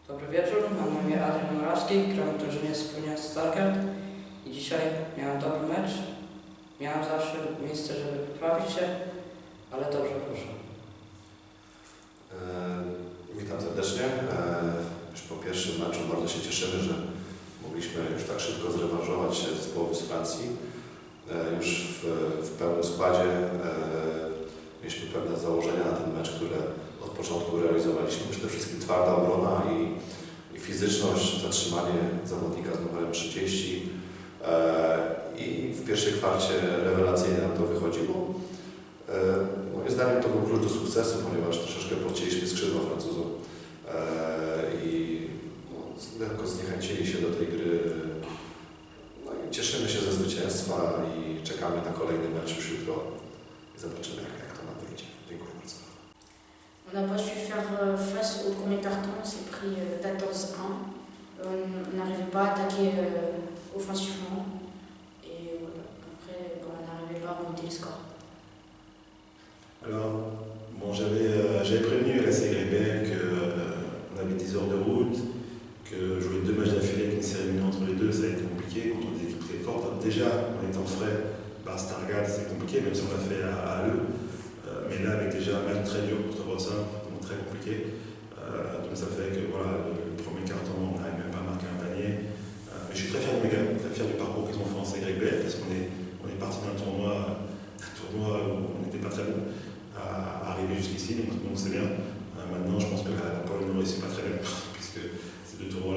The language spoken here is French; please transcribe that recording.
Dobry wieczór, mam na imię Adrian Morawski, gram w drużynie wspólnie z Stargard i dzisiaj miałem dobry mecz. Miałem zawsze miejsce, żeby poprawić się, ale dobrze poszło. Witam serdecznie. Już po pierwszym meczu bardzo się cieszymy, że mogliśmy już tak szybko zrewanżować się zespołowi z Francji. Już w pełnym składzie mieliśmy pewne założenia na ten mecz, które od początku realizowaliśmy. Przede wszystkim twarda obrona i fizyczność, zatrzymanie zawodnika z numerem 30. I w pierwszej kwarcie rewelacyjnie nam to wychodziło. Moim zdaniem to był klucz do sukcesu, ponieważ troszeczkę podcięliśmy skrzydła Francuzom i lekko zniechęcili się do tej gry. No i cieszymy się ze zwycięstwa i czekamy na kolejny mecz już jutro i zobaczymy, jak to nam wyjdzie. Dziękuję bardzo. On n'a pas su faire face au premier carton, on s'est pris 14-1. On n'arrivait pas à attaquer offensivement et après on n'arrivait pas à remonter le score. Alors, bon, j'avais prévenu à la CGBL qu'on avait 10 heures de route, que jouer 2 matchs d'affilée avec une série entre les deux, ça allait être compliqué contre des équipes très fortes. Alors, déjà, en étant frais, Stargard, c'est compliqué, même si on l'a fait à eux. Mais là, avec déjà un match très dur contre Rossin, donc très compliqué. Donc ça fait que voilà, le premier carton, on n'arrive même pas à marquer un panier. Mais je suis très fier de mes gars, très fier du parcours qu'ils ont fait en CGBL, parce qu'on est parti d'un tournoi où on n'était pas très bon à arriver jusqu'ici, donc c'est bien. Maintenant, je pense que la Pologne ne réussit pas très bien, puisque ces 2 tournois-là